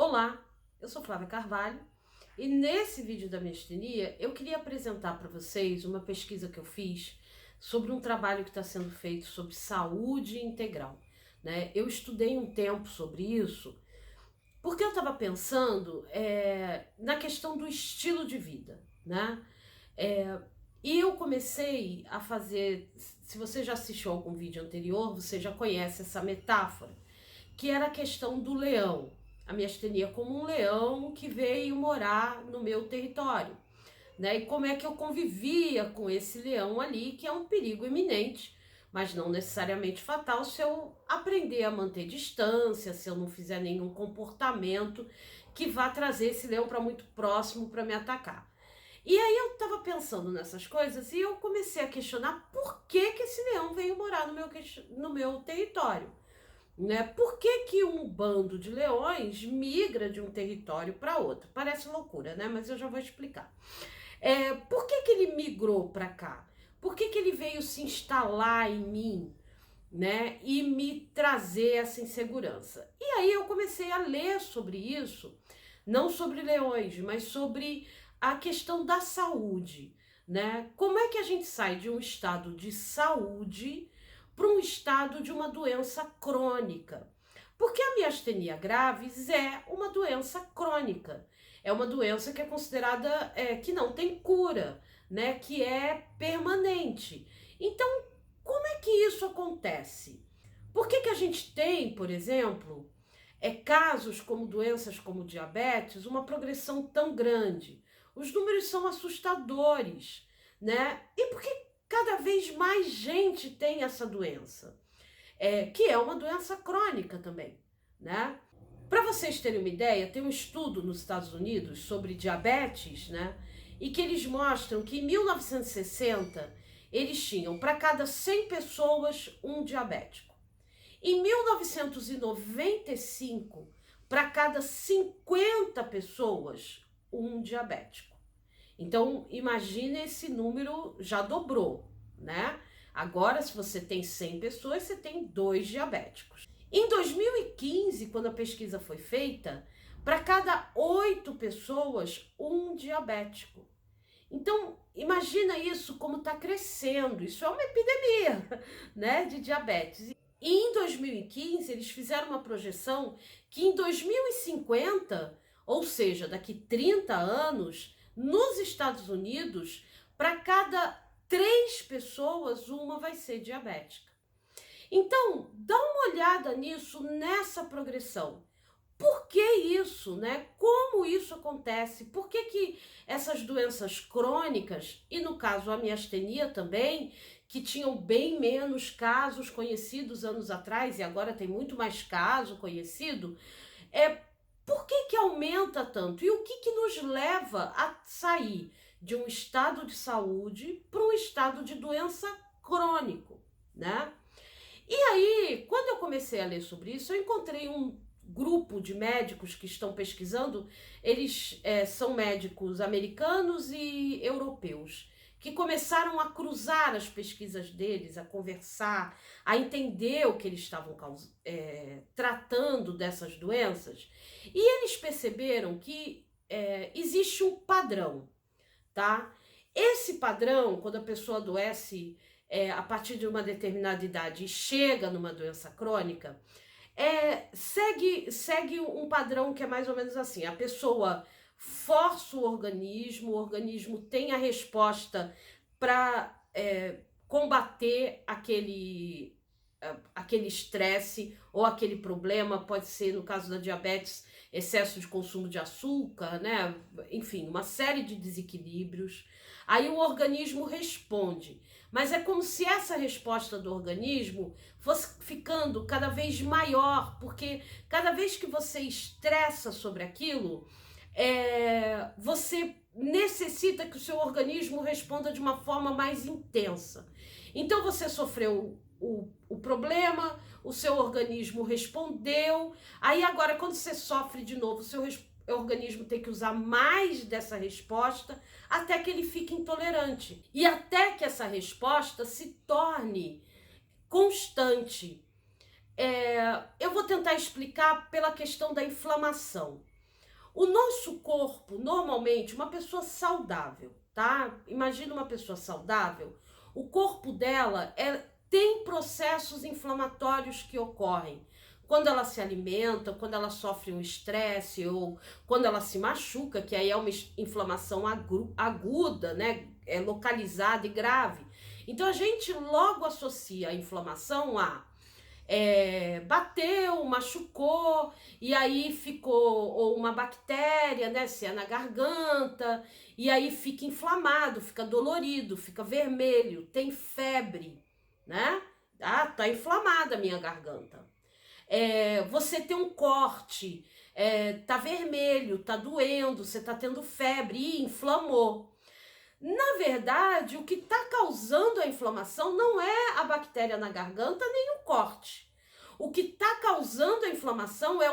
Olá, eu sou Flávia Carvalho e nesse vídeo da miastenia eu queria apresentar para vocês uma pesquisa que eu fiz sobre um trabalho que está sendo feito sobre saúde integral, né? Eu estudei um tempo sobre isso porque eu estava pensando na questão do estilo de vida, né? É, e eu comecei a fazer, se você já assistiu algum vídeo anterior, você já conhece essa metáfora, que era a questão do leão. A miastenia como um leão que veio morar no meu território, né? E como é que eu convivia com esse leão ali, que é um perigo iminente, mas não necessariamente fatal, se eu aprender a manter distância, se eu não fizer nenhum comportamento que vá trazer esse leão para muito próximo para me atacar. E aí eu estava pensando nessas coisas e eu comecei a questionar por que que esse leão veio morar no meu território, né? Por que que um bando de leões migra de um território para outro? Parece loucura, né? Mas eu já vou explicar. Por que que ele migrou para cá? Por que que ele veio se instalar em mim, né? E me trazer essa insegurança? E aí eu comecei a ler sobre isso, não sobre leões, mas sobre a questão da saúde, né? Como é que a gente sai de um estado de saúde para um estado de uma doença crônica? Porque a miastenia graves é uma doença crônica, é uma doença que é considerada que não tem cura, né? Que é permanente. Então, como é que isso acontece? Por que que a gente tem, por exemplo, casos como doenças como diabetes, uma progressão tão grande? Os números são assustadores, né? E por que cada vez mais gente tem essa doença? Que é uma doença crônica também, né? Para vocês terem uma ideia, tem um estudo nos Estados Unidos sobre diabetes, né? E que eles mostram que em 1960 eles tinham para cada 100 pessoas um diabético. Em 1995, para cada 50 pessoas, um diabético. Então, imagine, esse número já dobrou, né? Agora, se você tem 100 pessoas, você tem 2 diabéticos. Em 2015, quando a pesquisa foi feita, para cada 8 pessoas, um diabético. Então, imagina isso como está crescendo. Isso é uma epidemia, né, de diabetes. E em 2015, eles fizeram uma projeção que em 2050, ou seja, daqui 30 anos, nos Estados Unidos, para cada 3 pessoas, uma vai ser diabética. Então, dá uma olhada nisso, nessa progressão. Por que isso, né? Como isso acontece? Por que que essas doenças crônicas, e no caso a miastenia também, que tinham bem menos casos conhecidos anos atrás e agora tem muito mais caso conhecido, por que que aumenta tanto? E o que que nos leva a sair de um estado de saúde para um estado de doença crônico, né? E aí, quando eu comecei a ler sobre isso, eu encontrei um grupo de médicos que estão pesquisando. Eles são médicos americanos e europeus, que começaram a cruzar as pesquisas deles, a conversar, a entender o que eles estavam tratando dessas doenças. E eles perceberam que existe um padrão, tá? Esse padrão, quando a pessoa adoece a partir de uma determinada idade e chega numa doença crônica, segue um padrão que é mais ou menos assim: a pessoa força o organismo tem a resposta para combater aquele estresse ou aquele problema. Pode ser, no caso da diabetes, excesso de consumo de açúcar, né? Enfim, uma série de desequilíbrios. Aí o organismo responde, mas é como se essa resposta do organismo fosse ficando cada vez maior, porque cada vez que você estressa sobre aquilo, você necessita que o seu organismo responda de uma forma mais intensa. Então você sofreu o problema, o seu organismo respondeu, aí agora quando você sofre de novo, o seu organismo tem que usar mais dessa resposta até que ele fique intolerante e até que essa resposta se torne constante. Eu vou tentar explicar pela questão da inflamação. O nosso corpo, normalmente, uma pessoa saudável, tá? Imagina uma pessoa saudável, o corpo dela tem processos inflamatórios que ocorrem quando ela se alimenta, quando ela sofre um estresse ou quando ela se machuca, que aí é uma inflamação aguda, né? É localizada e grave. Então a gente logo associa a inflamação a bateu, machucou, e aí ficou ou uma bactéria, né, se é na garganta, e aí fica inflamado, fica dolorido, fica vermelho, tem febre, né? Ah, tá inflamada a minha garganta. Você tem um corte, tá vermelho, tá doendo, você tá tendo febre, e inflamou. Na verdade, o que está causando a inflamação não é a bactéria na garganta nem o corte. O que está causando a inflamação é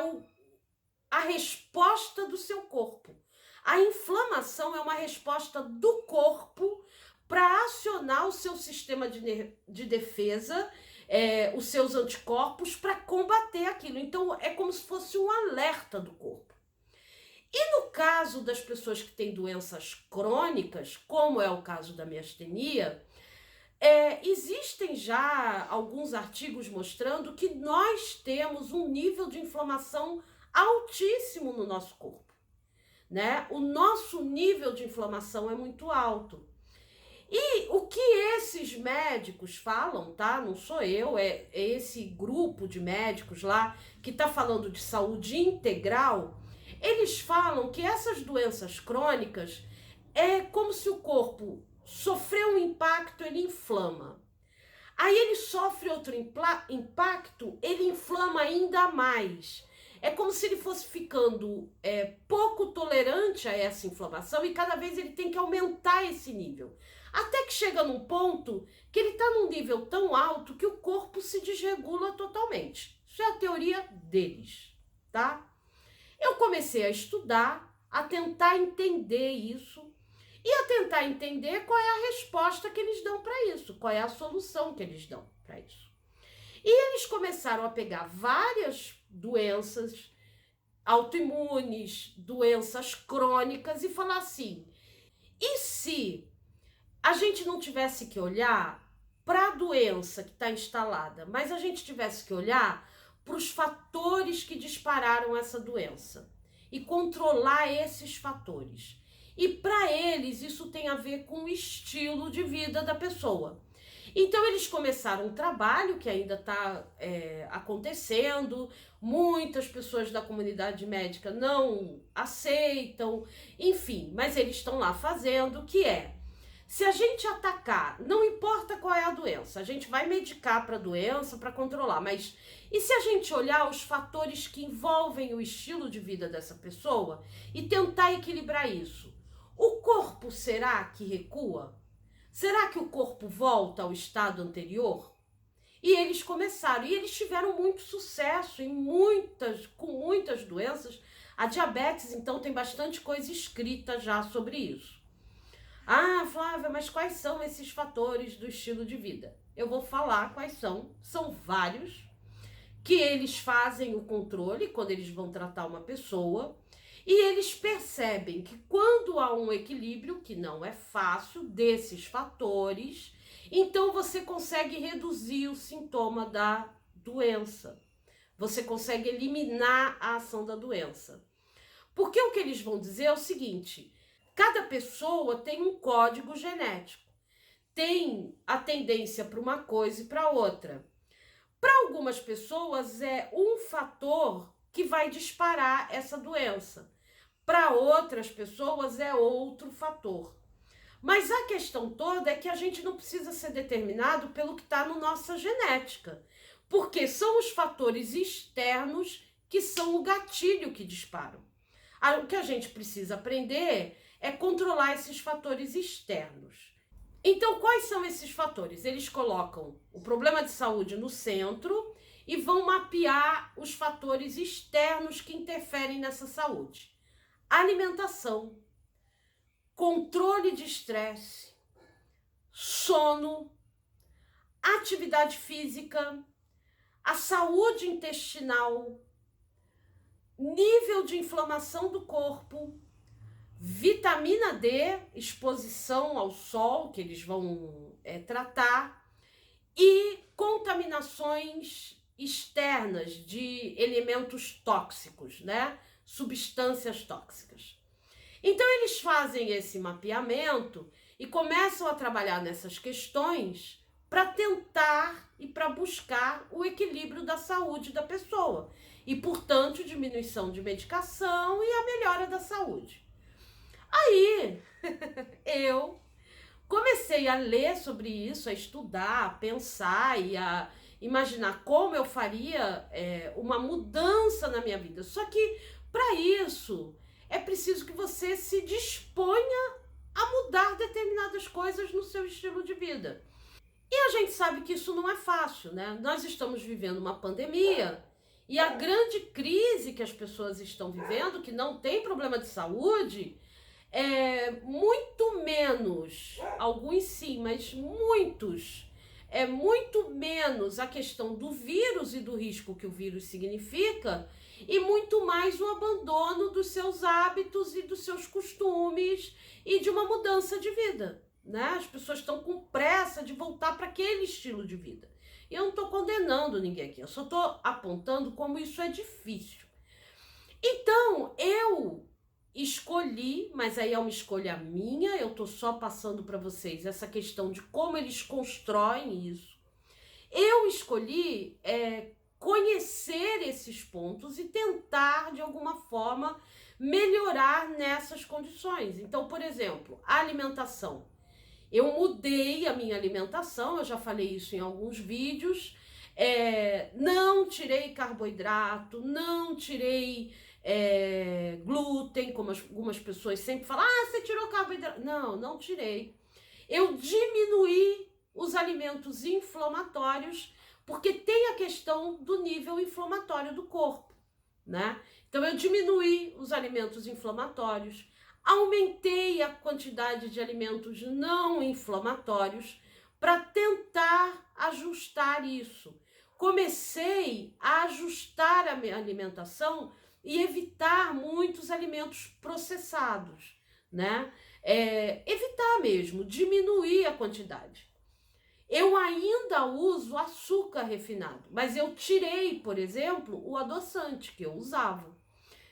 a resposta do seu corpo. A inflamação é uma resposta do corpo para acionar o seu sistema de defesa, os seus anticorpos, para combater aquilo. Então, é como se fosse um alerta do corpo. E no caso das pessoas que têm doenças crônicas, como é o caso da miastenia, existem já alguns artigos mostrando que nós temos um nível de inflamação altíssimo no nosso corpo, né? O nosso nível de inflamação é muito alto. E o que esses médicos falam, tá? Não sou eu, é esse grupo de médicos lá que está falando de saúde integral. Eles falam que essas doenças crônicas é como se o corpo sofreu um impacto, ele inflama. Aí ele sofre outro impacto, ele inflama ainda mais. É como se ele fosse ficando pouco tolerante a essa inflamação e cada vez ele tem que aumentar esse nível. Até que chega num ponto que ele está num nível tão alto que o corpo se desregula totalmente. Isso é a teoria deles, tá? Eu comecei a estudar, a tentar entender isso e a tentar entender qual é a resposta que eles dão para isso, qual é a solução que eles dão para isso. E eles começaram a pegar várias doenças autoimunes, doenças crônicas e falar assim: e se a gente não tivesse que olhar para a doença que está instalada, mas a gente tivesse que olhar para os fatores que dispararam essa doença e controlar esses fatores? E para eles isso tem a ver com o estilo de vida da pessoa. Então eles começaram um trabalho que ainda está acontecendo, muitas pessoas da comunidade médica não aceitam, enfim, mas eles estão lá fazendo, que se a gente atacar, não importa qual é a doença, a gente vai medicar para a doença, para controlar, mas e se a gente olhar os fatores que envolvem o estilo de vida dessa pessoa e tentar equilibrar isso? O corpo será que recua? Será que o corpo volta ao estado anterior? E eles começaram, e eles tiveram muito sucesso com muitas doenças. A diabetes, então, tem bastante coisa escrita já sobre isso. Ah, Flávia, mas quais são esses fatores do estilo de vida? Eu vou falar quais são vários, que eles fazem o controle quando eles vão tratar uma pessoa, e eles percebem que quando há um equilíbrio, que não é fácil, desses fatores, então você consegue reduzir o sintoma da doença. Você consegue eliminar a ação da doença. Porque o que eles vão dizer é o seguinte: cada pessoa tem um código genético. Tem a tendência para uma coisa e para outra. Para algumas pessoas é um fator que vai disparar essa doença. Para outras pessoas é outro fator. Mas a questão toda é que a gente não precisa ser determinado pelo que está na nossa genética, porque são os fatores externos que são o gatilho que disparam. O que a gente precisa aprender é controlar esses fatores externos. Então, quais são esses fatores? Eles colocam o problema de saúde no centro e vão mapear os fatores externos que interferem nessa saúde. Alimentação, controle de estresse, sono, atividade física, a saúde intestinal, nível de inflamação do corpo, vitamina D, exposição ao sol, que eles vão tratar, e contaminações externas de elementos tóxicos, né? Substâncias tóxicas. Então, eles fazem esse mapeamento e começam a trabalhar nessas questões para tentar e para buscar o equilíbrio da saúde da pessoa e, portanto, diminuição de medicação e a melhora da saúde. Aí, eu comecei a ler sobre isso, a estudar, a pensar e a imaginar como eu faria uma mudança na minha vida. Só que, para isso, é preciso que você se disponha a mudar determinadas coisas no seu estilo de vida. E a gente sabe que isso não é fácil, né? Nós estamos vivendo uma pandemia e a grande crise que as pessoas estão vivendo, que não tem problema de saúde, muito menos, alguns sim, mas muitos, muito menos a questão do vírus e do risco que o vírus significa, e muito mais o abandono dos seus hábitos e dos seus costumes e de uma mudança de vida, né? As pessoas estão com pressa de voltar para aquele estilo de vida. E eu não estou condenando ninguém aqui, eu só estou apontando como isso é difícil. Então, eu escolhi, mas aí é uma escolha minha, eu tô só passando para vocês essa questão de como eles constroem isso. Eu escolhi conhecer esses pontos e tentar, de alguma forma, melhorar nessas condições. Então, por exemplo, a alimentação. Eu mudei a minha alimentação, eu já falei isso em alguns vídeos, não tirei carboidrato, não tirei glúten, como algumas pessoas sempre falam, você tirou carboidrato. Não, não tirei. Eu diminuí os alimentos inflamatórios, porque tem a questão do nível inflamatório do corpo, né? Então eu diminuí os alimentos inflamatórios, aumentei a quantidade de alimentos não inflamatórios para tentar ajustar isso. Comecei a ajustar a minha alimentação e evitar muitos alimentos processados, né? Evitar mesmo, diminuir a quantidade. Eu ainda uso açúcar refinado, mas eu tirei, por exemplo, o adoçante que eu usava.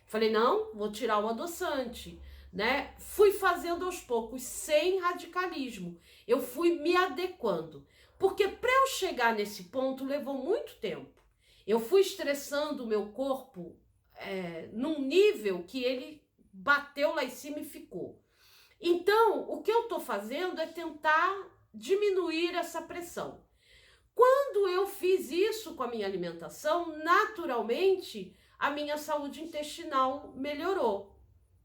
Falei, não, vou tirar o adoçante, né? Fui fazendo aos poucos, sem radicalismo. Eu fui me adequando, porque para eu chegar nesse ponto levou muito tempo. Eu fui estressando o meu corpo num nível que ele bateu lá em cima e ficou. Então, o que eu estou fazendo é tentar diminuir essa pressão. Quando eu fiz isso com a minha alimentação, naturalmente, a minha saúde intestinal melhorou,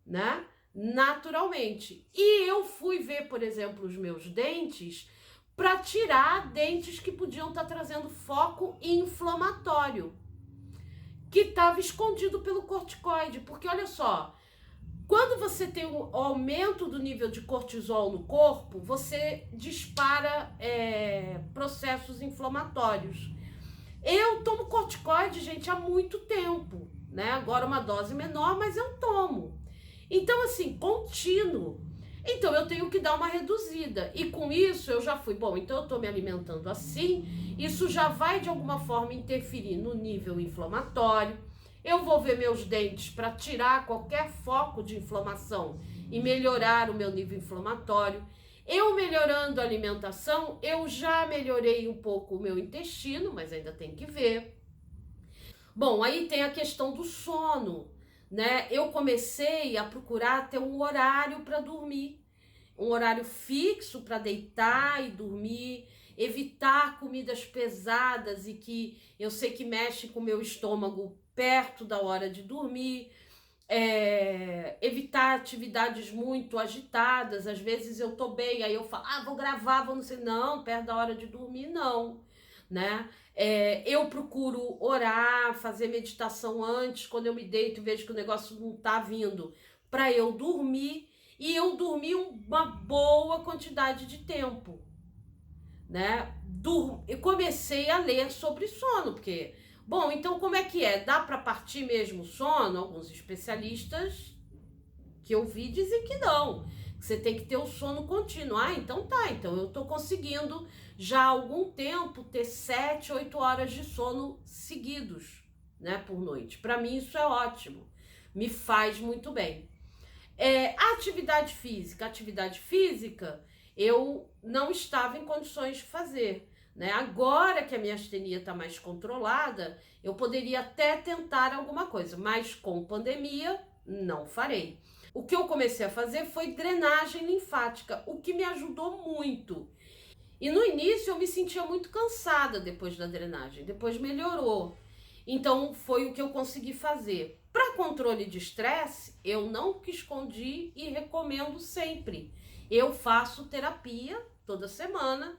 né? Naturalmente. E eu fui ver, por exemplo, os meus dentes para tirar dentes que podiam estar trazendo foco inflamatório, que estava escondido pelo corticoide. Porque, olha só, quando você tem o aumento do nível de cortisol no corpo, você dispara processos inflamatórios. Eu tomo corticoide, gente, há muito tempo, né? Agora uma dose menor, mas eu tomo. Então, assim, contínuo. Então, eu tenho que dar uma reduzida. E com isso, eu já fui, bom, então eu estou me alimentando assim, isso já vai, de alguma forma, interferir no nível inflamatório. Eu vou ver meus dentes para tirar qualquer foco de inflamação e melhorar o meu nível inflamatório. Eu melhorando a alimentação, eu já melhorei um pouco o meu intestino, mas ainda tem que ver. Bom, aí tem a questão do sono, né? Eu comecei a procurar ter um horário para dormir, um horário fixo para deitar e dormir, evitar comidas pesadas e que eu sei que mexe com o meu estômago perto da hora de dormir, evitar atividades muito agitadas. Às vezes eu tô bem, aí eu falo, vou gravar, vou não sei, não, perto da hora de dormir, não, né? Eu procuro orar, fazer meditação antes, quando eu me deito e vejo que o negócio não tá vindo, para eu dormir, e eu dormi uma boa quantidade de tempo, né? Eu comecei a ler sobre sono, porque Bom, então como é que é? Dá para partir mesmo o sono? Alguns especialistas que eu vi dizem que não. Você tem que ter o sono contínuo. Ah, então tá. Então eu tô conseguindo já há algum tempo ter 7, 8 horas de sono seguidos, né, por noite. Para mim isso é ótimo. Me faz muito bem. Atividade física, eu não estava em condições de fazer. Né? Agora que a minha astenia está mais controlada, eu poderia até tentar alguma coisa, mas com pandemia, não farei. O que eu comecei a fazer foi drenagem linfática, o que me ajudou muito. E no início eu me sentia muito cansada depois da drenagem, depois melhorou. Então foi o que eu consegui fazer. Para controle de estresse, eu não escondi e recomendo sempre. Eu faço terapia toda semana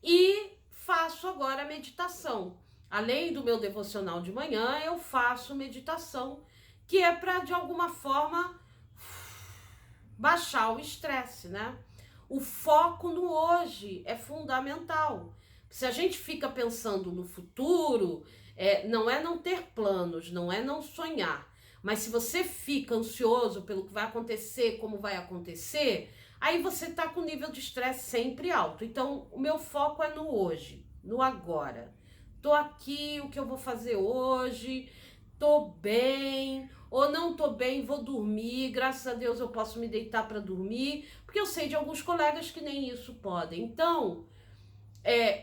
e faço agora meditação. Além do meu devocional de manhã, eu faço meditação, que é para de alguma forma baixar o estresse, né? O foco no hoje é fundamental. Se a gente fica pensando no futuro, não é não ter planos, não é não sonhar. Mas se você fica ansioso pelo que vai acontecer, como vai acontecer, aí você tá com o nível de estresse sempre alto. Então, o meu foco é no hoje, no agora. Tô aqui, o que eu vou fazer hoje? Tô bem ou não tô bem, vou dormir. Graças a Deus eu posso me deitar para dormir, porque eu sei de alguns colegas que nem isso podem. Então,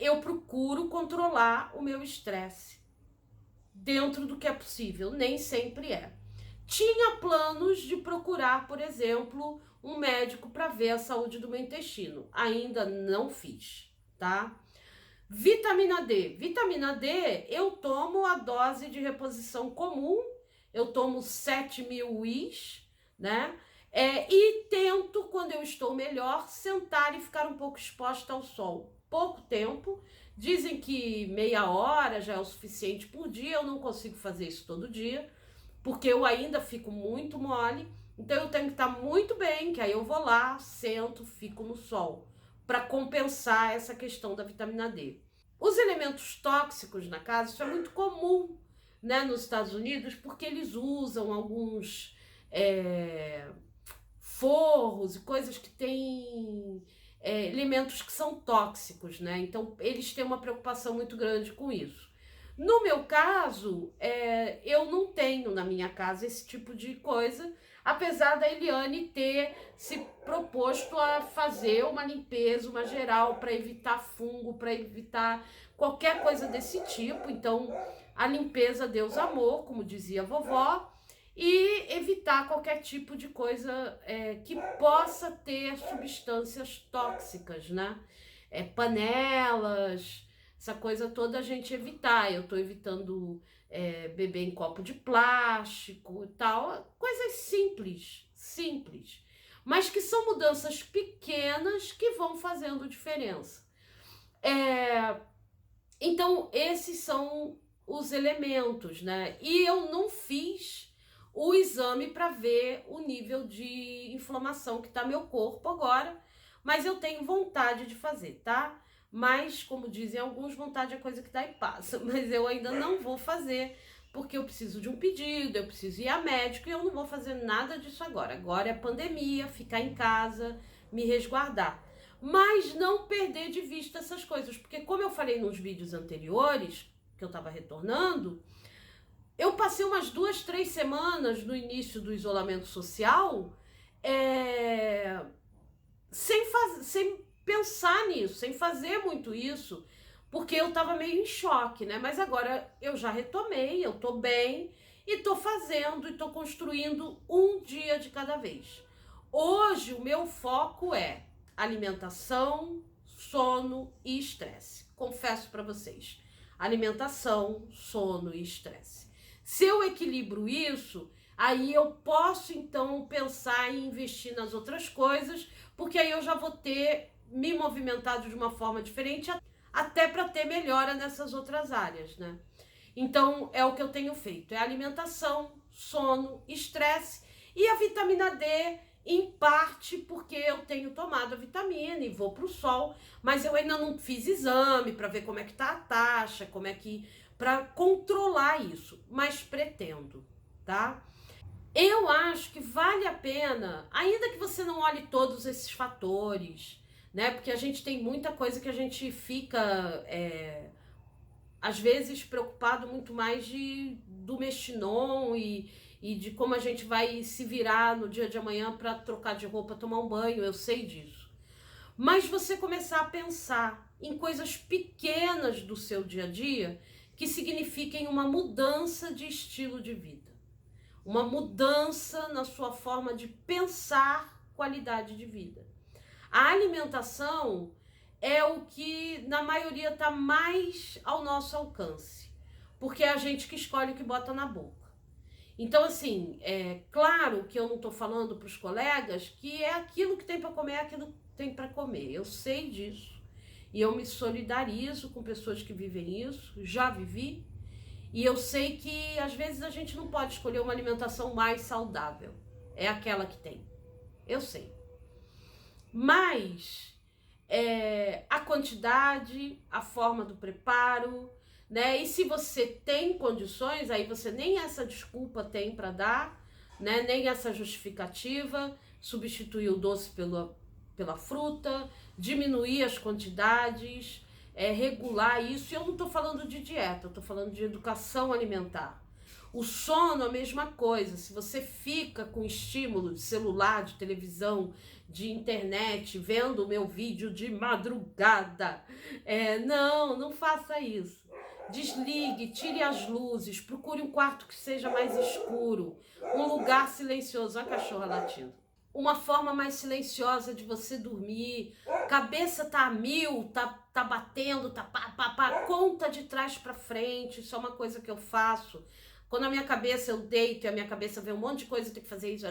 eu procuro controlar o meu estresse dentro do que é possível, nem sempre é. Tinha planos de procurar, por exemplo, um médico para ver a saúde do meu intestino. Ainda não fiz, tá? Vitamina D. Vitamina D, eu tomo a dose de reposição comum, eu tomo 7.000 Is, né? E tento, quando eu estou melhor, sentar e ficar um pouco exposta ao sol. Pouco tempo. Dizem que meia hora já é o suficiente por dia, eu não consigo fazer isso todo dia, porque eu ainda fico muito mole, então eu tenho que estar muito bem, que aí eu vou lá, sento, fico no sol, para compensar essa questão da vitamina D. Os elementos tóxicos na casa, isso é muito comum, né, nos Estados Unidos, porque eles usam alguns forros e coisas que têm elementos que são tóxicos, né? Então eles têm uma preocupação muito grande com isso. No meu caso, eu não tenho na minha casa esse tipo de coisa, apesar da Eliane ter se proposto a fazer uma limpeza, uma geral, para evitar fungo, para evitar qualquer coisa desse tipo. Então, a limpeza Deus amor, como dizia a vovó, e evitar qualquer tipo de coisa que possa ter substâncias tóxicas, né? Panelas, essa coisa toda a gente evitar. Eu tô evitando beber em copo de plástico e tal. Coisas simples. Mas que são mudanças pequenas que vão fazendo diferença. Então, esses são os elementos, né? E eu não fiz o exame para ver o nível de inflamação que tá meu corpo agora, mas eu tenho vontade de fazer, tá? Mas, como dizem alguns, vontade é coisa que dá e passa. Mas eu ainda não vou fazer, porque eu preciso de um pedido, eu preciso ir a médico e eu não vou fazer nada disso agora. Agora é pandemia, ficar em casa, me resguardar. Mas não perder de vista essas coisas, porque como eu falei nos vídeos anteriores, que eu tava retornando, eu passei umas 2, 3 semanas no início do isolamento social sem pensar nisso, sem fazer muito isso, porque eu tava meio em choque, né? Mas agora eu já retomei, eu tô bem e tô fazendo e tô construindo um dia de cada vez. Hoje o meu foco é alimentação, sono e estresse. Confesso para vocês, alimentação, sono e estresse. Se eu equilibro isso, aí eu posso então pensar em investir nas outras coisas, porque aí eu já vou ter me movimentado de uma forma diferente, até para ter melhora nessas outras áreas, né? Então é o que eu tenho feito, é alimentação, sono, estresse e a vitamina D, em parte porque eu tenho tomado a vitamina e vou pro sol, mas eu ainda não fiz exame para ver como é que tá a taxa, como é que para controlar isso, mas pretendo, tá? Eu acho que vale a pena, ainda que você não olhe todos esses fatores, né? Porque a gente tem muita coisa que a gente fica, às vezes, preocupado muito mais do mexilhão e de como a gente vai se virar no dia de amanhã para trocar de roupa, tomar um banho, eu sei disso. Mas você começar a pensar em coisas pequenas do seu dia a dia que signifiquem uma mudança de estilo de vida, uma mudança na sua forma de pensar qualidade de vida. A alimentação é o que na maioria está mais ao nosso alcance, porque é a gente que escolhe o que bota na boca. Então, assim, é claro que eu não estou falando para os colegas que é aquilo que tem para comer, é aquilo que tem para comer. Eu sei disso. E eu me solidarizo com pessoas que vivem isso, já vivi. E eu sei que às vezes a gente não pode escolher uma alimentação mais saudável. É aquela que tem. Eu sei. Mas a quantidade, a forma do preparo, né? E se você tem condições, aí você nem essa desculpa tem para dar, né? Nem essa justificativa, substituir o doce pela fruta, diminuir as quantidades, regular isso. E eu não estou falando de dieta, eu estou falando de educação alimentar. O sono, a mesma coisa. Se você fica com estímulo de celular, de televisão, de internet, vendo o meu vídeo de madrugada, não faça isso. Desligue, tire as luzes, procure um quarto que seja mais escuro, um lugar silencioso. Olha a cachorra latindo. Uma forma mais silenciosa de você dormir, cabeça tá a mil, tá batendo, tá pá, conta de trás para frente. Isso é uma coisa que eu faço. Quando a minha cabeça, eu deito e a minha cabeça vê um monte de coisa, tem que fazer isso,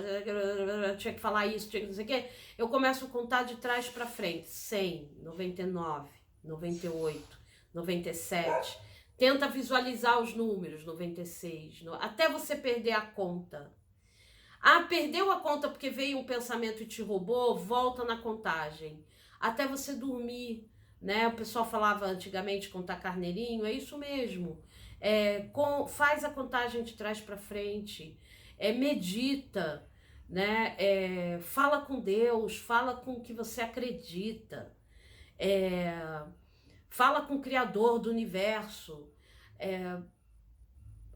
tinha que falar isso, tinha que não sei o quê, eu começo a contar de trás para frente. 100, 99, 98, 97. Tenta visualizar os números, 96, até você perder a conta. Ah, perdeu a conta porque veio um pensamento e te roubou, volta na contagem. Até você dormir, né? O pessoal falava antigamente contar carneirinho, é isso mesmo. Faz a contagem de trás para frente, medita, né? Fala com Deus, fala com o que você acredita, fala com o Criador do universo,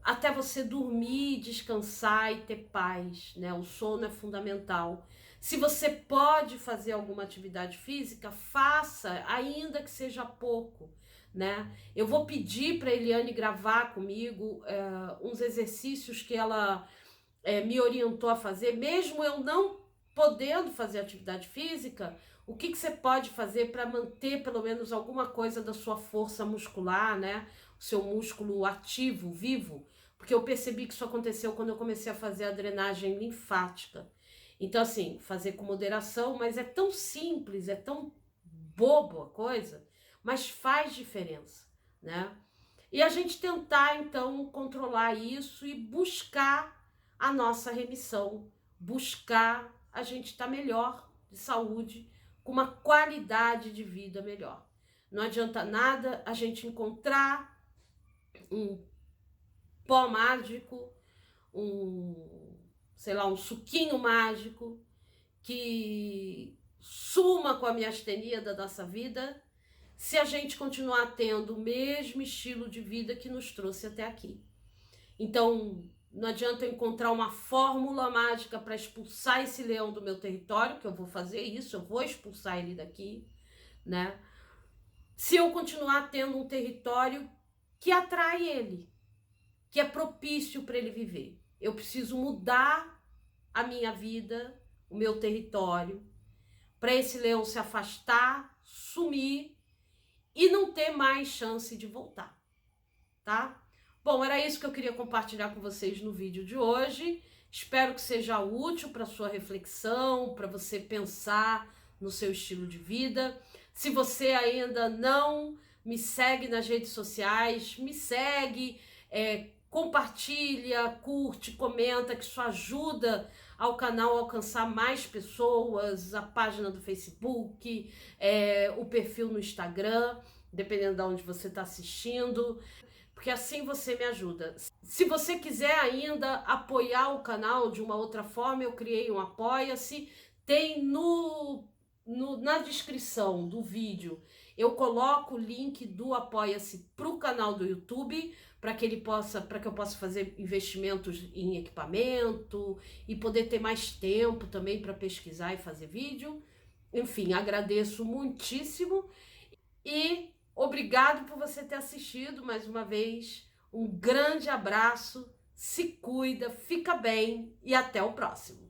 até você dormir, descansar e ter paz, né? O sono é fundamental. Se você pode fazer alguma atividade física, faça, ainda que seja pouco, né? Eu vou pedir para a Eliane gravar comigo uns exercícios que ela me orientou a fazer, mesmo eu não podendo fazer atividade física. O que você pode fazer para manter pelo menos alguma coisa da sua força muscular, né? O seu músculo ativo, vivo, porque eu percebi que isso aconteceu quando eu comecei a fazer a drenagem linfática. Então, assim, fazer com moderação, mas é tão simples, é tão bobo a coisa, mas faz diferença, né? E a gente tentar, então, controlar isso e buscar a nossa remissão, buscar a gente estar melhor de saúde, com uma qualidade de vida melhor. Não adianta nada a gente encontrar um pó mágico, sei lá, um suquinho mágico que suma com a miastenia da nossa vida, se a gente continuar tendo o mesmo estilo de vida que nos trouxe até aqui. Então, não adianta eu encontrar uma fórmula mágica para expulsar esse leão do meu território, que eu vou fazer isso, eu vou expulsar ele daqui, né? Se eu continuar tendo um território que atrai ele, que é propício para ele viver. Eu preciso mudar a minha vida, o meu território, para esse leão se afastar, sumir e não ter mais chance de voltar, tá? Bom, era isso que eu queria compartilhar com vocês no vídeo de hoje. Espero que seja útil para sua reflexão, para você pensar no seu estilo de vida. Se você ainda não me segue nas redes sociais, me segue, compartilha, curte, comenta, que isso ajuda ao canal a alcançar mais pessoas, a página do Facebook, o perfil no Instagram, dependendo de onde você está assistindo. porque assim você me ajuda. Se você quiser ainda apoiar o canal de uma outra forma, eu criei um Apoia-se, tem na descrição do vídeo, eu coloco o link do Apoia-se para o canal do YouTube, para que eu possa fazer investimentos em equipamento e poder ter mais tempo também para pesquisar e fazer vídeo. Enfim, agradeço muitíssimo e obrigado por você ter assistido mais uma vez. Um grande abraço, se cuida, fica bem e até o próximo.